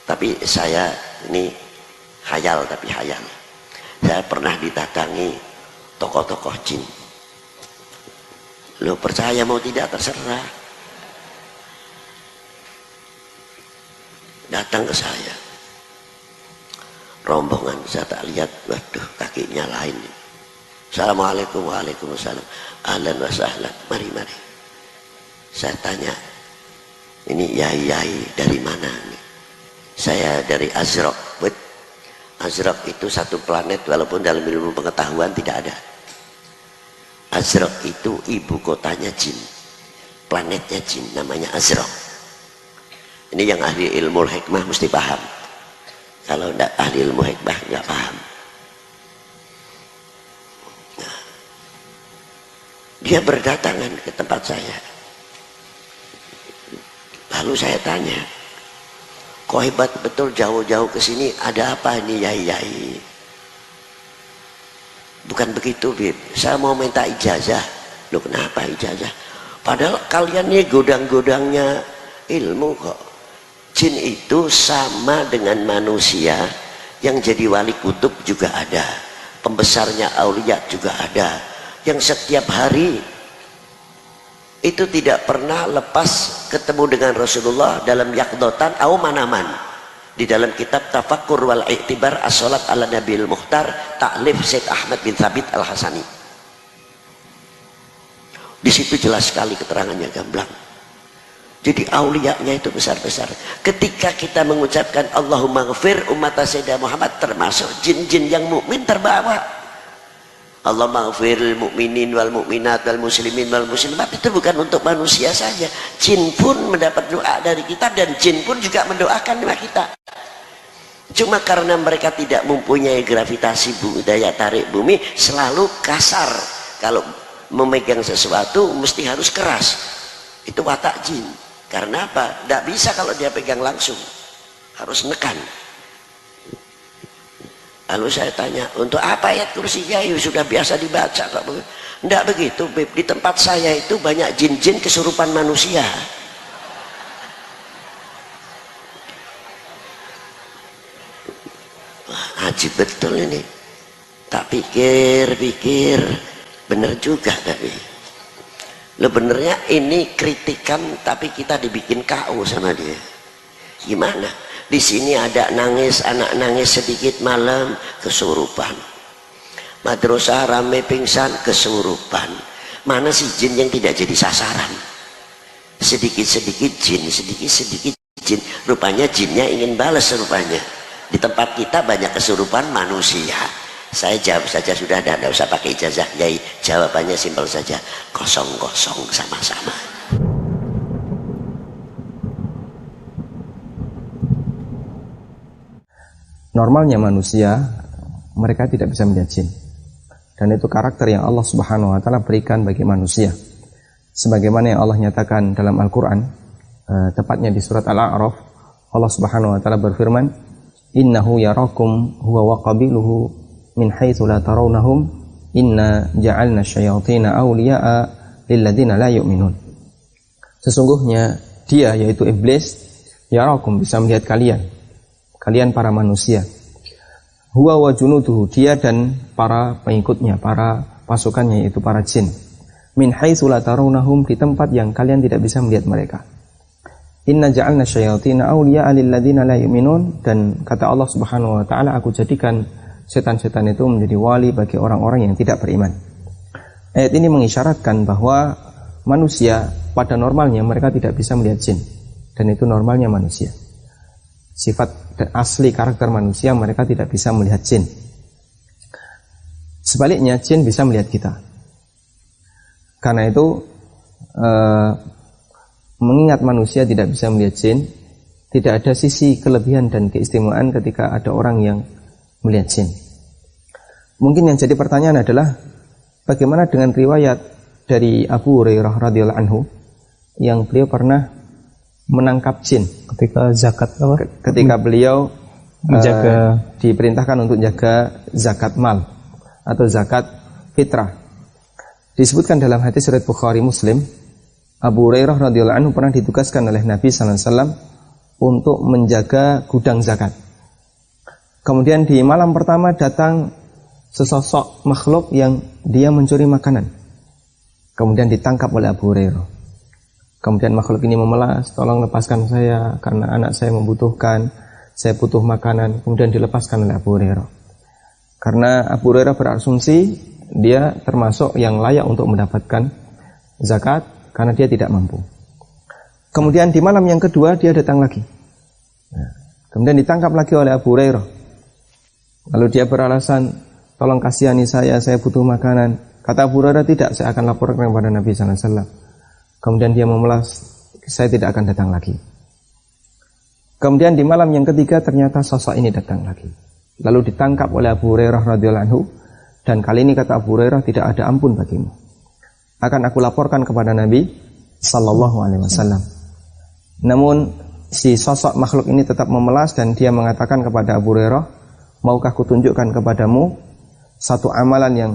Tapi saya ini hayal, tapi hayal. Saya pernah didatangi tokoh-tokoh jin. Lo percaya mau tidak terserah. Datang ke saya. Rombongan, saya tak lihat, waduh kakinya lain. Assalamualaikum, waalaikumsalam. Ahlan wa sahlan, mari. Saya tanya, ini yai-yai dari mana nih? Saya dari Azraq. Azraq itu satu planet, walaupun dalam ilmu pengetahuan tidak ada. Azraq itu ibu kotanya jin, planetnya jin, namanya Azraq. Ini yang ahli ilmu hikmah mesti paham. Kalau tidak ahli ilmu hikmah nggak paham. Nah, dia berdatangan ke tempat saya. Lalu saya tanya, kok hebat betul jauh-jauh ke sini, ada apa ini yai-yai? Bukan begitu, Bib. Saya mau minta ijazah. Loh, kenapa ijazah? Padahal kalian ini godang-godangnya ilmu kok. Jin itu sama dengan manusia, yang jadi wali kutub juga ada, pembesarnya aulia juga ada, yang setiap hari itu tidak pernah lepas ketemu dengan Rasulullah dalam yaqdotan au manaman. Di dalam kitab Tafakkur wal I'tibar As-Salat ala Nabil Mukhtar, ta'lif Syekh Ahmad bin Thabit Al-Hasani. Di situ jelas sekali keterangannya, gamblang. Jadi auliyanya itu besar-besar. Ketika kita mengucapkan Allahumma ghafir umat Sayyidina Muhammad, termasuk jin-jin yang mukmin terbawa. Allahumma ghafir mu'minin wal mu'minat wal muslimin wal muslimat, itu bukan untuk manusia saja. Jin pun mendapat doa dari kita, dan jin pun juga mendoakan doa kita. Cuma karena mereka tidak mempunyai gravitasi bumi, daya tarik bumi, selalu kasar. Kalau memegang sesuatu mesti harus keras. Itu watak jin. Karena apa? Tidak bisa kalau dia pegang langsung, harus nekan. Lalu saya tanya, untuk apa ayat kursi? Ya sudah biasa dibaca kok. Tidak begitu, Beb. Di tempat saya itu banyak jin-jin kesurupan manusia. Wah, ajib betul ini. Tak pikir-pikir, benar juga tapi. Lo benernya ini kritikan, tapi kita dibikin KO sama dia. Gimana? Di sini ada nangis, anak nangis sedikit malam, kesurupan. Madrasah rame pingsan, kesurupan. Mana sih jin yang tidak jadi sasaran? Sedikit-sedikit jin, sedikit-sedikit jin. Rupanya jinnya ingin balas rupanya. Di tempat kita banyak kesurupan manusia. Saya jawab saja sudah, tidak usah pakai ijazah, Yai. Jawabannya simpel saja, kosong-kosong sama-sama. Normalnya manusia, mereka tidak bisa melihat jin. Dan itu karakter yang Allah Subhanahu wa Ta'ala berikan bagi manusia. Sebagaimana yang Allah nyatakan dalam Al-Quran, tepatnya di surat Al-A'raf, Allah Subhanahu wa Ta'ala berfirman, innahu yarakum huwa wa qabiluhu min haitsu la tarawnahum inna ja'alna syayatina awliya'a lilladzina la yu'minun. Sesungguhnya dia, yaitu iblis, yarakum, bisa melihat kalian para manusia. Huwa wa junuduhu, dia dan para pengikutnya, para pasukannya, yaitu para jin. Min haitsu la tarawnahum, di tempat yang kalian tidak bisa melihat mereka. Inna ja'alna syayatina awliya'a lilladzina la yu'minun, dan kata Allah Subhanahu wa Ta'ala, aku jadikan setan-setan itu menjadi wali bagi orang-orang yang tidak beriman. Ayat ini mengisyaratkan bahwa manusia pada normalnya mereka tidak bisa melihat jin, dan itu normalnya manusia. Sifat asli karakter manusia, mereka tidak bisa melihat jin. Sebaliknya, jin bisa melihat kita. Karena itu mengingat manusia tidak bisa melihat jin, tidak ada sisi kelebihan dan keistimewaan ketika ada orang yang melihat jin. Mungkin yang jadi pertanyaan adalah, bagaimana dengan riwayat dari Abu Hurairah radhiyallahu anhu yang beliau pernah menangkap jin ketika zakat apa? Ketika beliau diperintahkan untuk jaga zakat mal atau zakat fitrah. Disebutkan dalam hadis riwayat Bukhari Muslim, Abu Hurairah radhiyallahu anhu pernah ditugaskan oleh Nabi sallallahu alaihi wasallam untuk menjaga gudang zakat. Kemudian di malam pertama datang sesosok makhluk yang dia mencuri makanan. Kemudian ditangkap oleh Abu Hurairah. Kemudian makhluk ini memelas, tolong lepaskan saya karena anak saya membutuhkan, saya butuh makanan. Kemudian dilepaskan oleh Abu Hurairah. Karena Abu Hurairah berasumsi dia termasuk yang layak untuk mendapatkan zakat karena dia tidak mampu. Kemudian di malam yang kedua dia datang lagi. Kemudian ditangkap lagi oleh Abu Hurairah. Lalu dia beralasan, tolong kasihani saya butuh makanan. Kata Abu Hurairah, tidak, saya akan laporkan kepada Nabi sallallahu alaihi wasallam. Kemudian dia memelas, saya tidak akan datang lagi. Kemudian di malam yang ketiga ternyata sosok ini datang lagi. Lalu ditangkap oleh Abu Hurairah radhiyallahu anhu, dan kali ini kata Abu Hurairah, tidak ada ampun bagimu. Akan aku laporkan kepada Nabi sallallahu alaihi wasallam. Namun si sosok makhluk ini tetap memelas dan dia mengatakan kepada Abu Hurairah, maukah kutunjukkan kepadamu satu amalan yang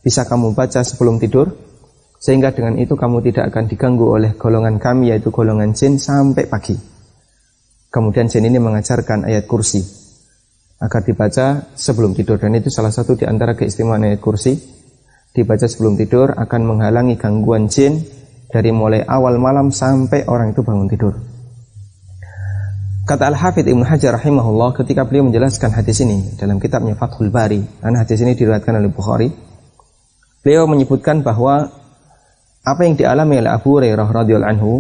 bisa kamu baca sebelum tidur, sehingga dengan itu kamu tidak akan diganggu oleh golongan kami, yaitu golongan jin, sampai pagi. Kemudian jin ini mengajarkan ayat kursi agar dibaca sebelum tidur, dan itu salah satu di antara keistimewaan ayat kursi. Dibaca sebelum tidur akan menghalangi gangguan jin dari mulai awal malam sampai orang itu bangun tidur. Kata Al-Hafidz Ibnu Hajar rahimahullah ketika beliau menjelaskan hadis ini dalam kitabnya Fathul Bari, karena hadis ini diriwayatkan oleh Bukhari, beliau menyebutkan bahwa apa yang dialami oleh Abu Hurairah radhiyallahu anhu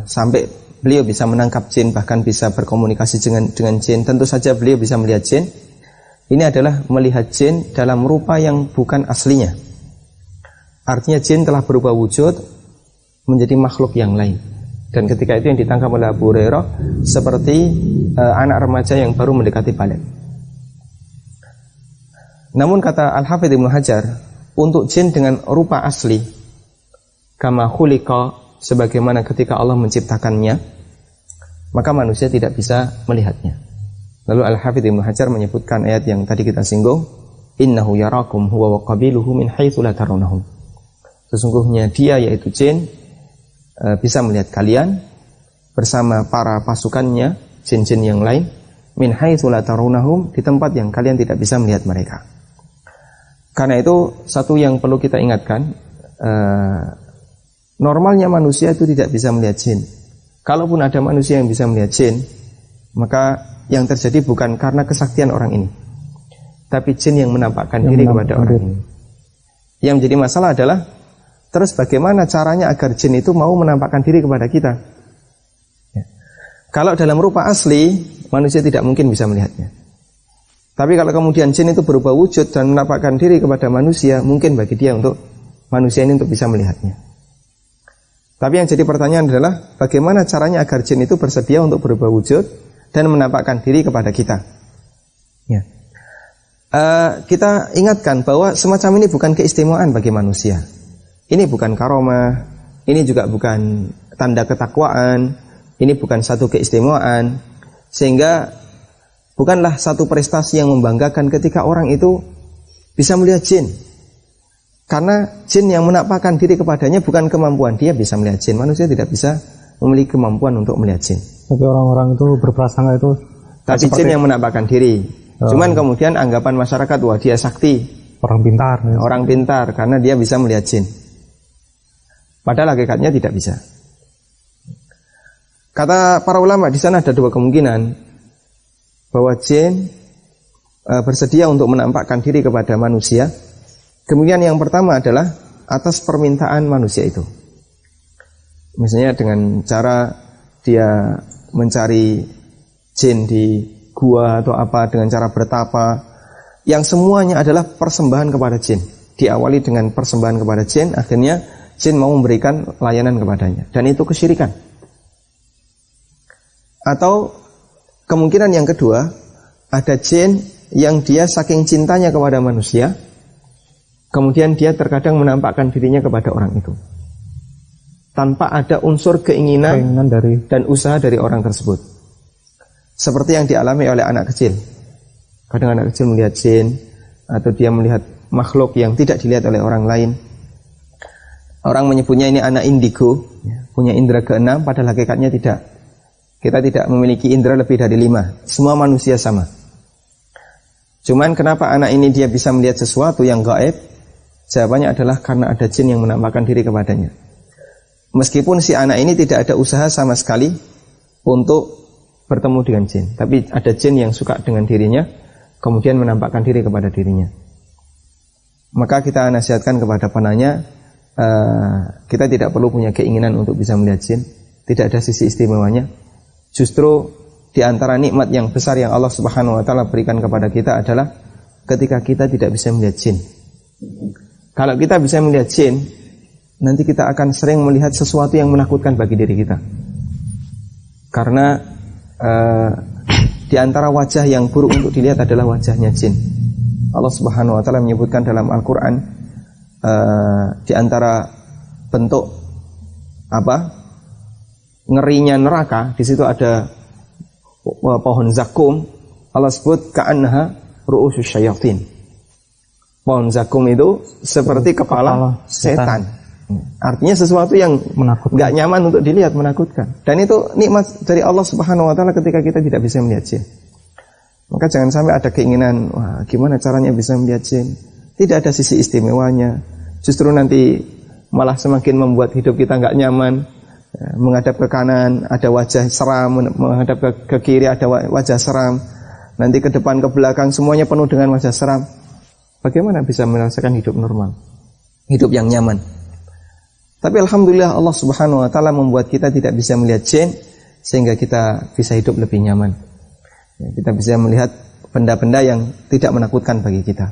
sampai beliau bisa menangkap jin, bahkan bisa berkomunikasi dengan jin, tentu saja beliau bisa melihat jin. Ini adalah melihat jin dalam rupa yang bukan aslinya. Artinya jin telah berubah wujud menjadi makhluk yang lain. Dan ketika itu yang ditangkap oleh Abu Hurairah seperti anak remaja yang baru mendekati balik. Namun kata Al-Hafidz Ibnu Hajar, untuk jin dengan rupa asli, kama khuliqa, sebagaimana ketika Allah menciptakannya, maka manusia tidak bisa melihatnya. Lalu Al-Hafidz Ibnu Hajar menyebutkan ayat yang tadi kita singgung, innahu yarakum huwa wa qabiluhu min haitsu la tarawnahum. Sesungguhnya dia, yaitu jin, bisa melihat kalian bersama para pasukannya, jin-jin yang lain, min haitsu la tarawnahum, di tempat yang kalian tidak bisa melihat mereka. Karena itu satu yang perlu kita ingatkan, normalnya manusia itu tidak bisa melihat jin. Kalaupun ada manusia yang bisa melihat jin, maka yang terjadi bukan karena kesaktian orang ini, tapi jin yang menampakkan diri kepada orang ini. Yang menjadi masalah adalah, terus bagaimana caranya agar jin itu mau menampakkan diri kepada kita? Ya. Kalau dalam rupa asli, manusia tidak mungkin bisa melihatnya. Tapi kalau kemudian jin itu berubah wujud dan menampakkan diri kepada manusia, mungkin bagi dia untuk manusia ini untuk bisa melihatnya. Tapi yang jadi pertanyaan adalah, bagaimana caranya agar jin itu bersedia untuk berubah wujud dan menampakkan diri kepada kita? Ya. Kita ingatkan bahwa semacam ini bukan keistimewaan bagi manusia. Ini bukan karomah, ini juga bukan tanda ketakwaan, ini bukan satu keistimewaan, sehingga bukanlah satu prestasi yang membanggakan ketika orang itu bisa melihat jin. Karena jin yang menampakkan diri kepadanya bukan kemampuan dia bisa melihat jin. Manusia tidak bisa memiliki kemampuan untuk melihat jin. Tapi orang-orang itu berprasangka itu. Tapi jin yang menampakkan diri. Cuman kemudian anggapan masyarakat, wah dia sakti, orang pintar. Ya. Orang pintar karena dia bisa melihat jin. Padahal hakikatnya tidak bisa. Kata para ulama di sana ada dua kemungkinan, bahwa jin bersedia untuk menampakkan diri kepada manusia. Kemungkinan yang pertama adalah atas permintaan manusia itu. Misalnya dengan cara dia mencari jin di gua atau apa, dengan cara bertapa, yang semuanya adalah persembahan kepada jin. Diawali dengan persembahan kepada jin, akhirnya jin mau memberikan layanan kepadanya, dan itu kesyirikan. Atau kemungkinan yang kedua, ada jin yang dia saking cintanya kepada manusia, kemudian dia terkadang menampakkan dirinya kepada orang itu tanpa ada unsur keinginan dan usaha dari orang tersebut. Seperti yang dialami oleh anak kecil. Kadang anak kecil melihat jin, atau dia melihat makhluk yang tidak dilihat oleh orang lain. Orang menyebutnya ini anak indigo, punya indera keenam, padahal hakikatnya tidak. Kita tidak memiliki indera lebih dari 5. Semua manusia sama. Cuman kenapa anak ini dia bisa melihat sesuatu yang gaib? Jawabannya adalah karena ada jin yang menampakkan diri kepadanya. Meskipun si anak ini tidak ada usaha sama sekali untuk bertemu dengan jin, tapi ada jin yang suka dengan dirinya, kemudian menampakkan diri kepada dirinya. Maka kita nasihatkan kepada penanya, kita tidak perlu punya keinginan untuk bisa melihat jin. Tidak ada sisi istimewanya. Justru di antara nikmat yang besar yang Allah Subhanahu wa taala berikan kepada kita adalah ketika kita tidak bisa melihat jin. Kalau kita bisa melihat jin, nanti kita akan sering melihat sesuatu yang menakutkan bagi diri kita. Karena di antara wajah yang buruk untuk dilihat adalah wajahnya jin. Allah Subhanahu wa taala menyebutkan dalam Al-Qur'an, di antara bentuk ngerinya neraka, di situ ada pohon zakum. Allah sebut ka'annaha ru'usus syayatin. Pohon zakum itu seperti kepala setan. Artinya sesuatu yang nggak nyaman untuk dilihat, menakutkan. Dan itu nikmat dari Allah Subhanahu wa taala ketika kita tidak bisa melihat jin. Maka jangan sampai ada keinginan, wah gimana caranya bisa melihat jin? Tidak ada sisi istimewanya. Justru nanti malah semakin membuat hidup kita nggak nyaman. Menghadap ke kanan ada wajah seram, menghadap ke kiri ada wajah seram, nanti ke depan ke belakang semuanya penuh dengan wajah seram. Bagaimana bisa merasakan hidup normal, hidup yang nyaman? Tapi alhamdulillah Allah Subhanahu wa taala membuat kita tidak bisa melihat jin, sehingga kita bisa hidup lebih nyaman. Kita bisa melihat benda-benda yang tidak menakutkan bagi kita.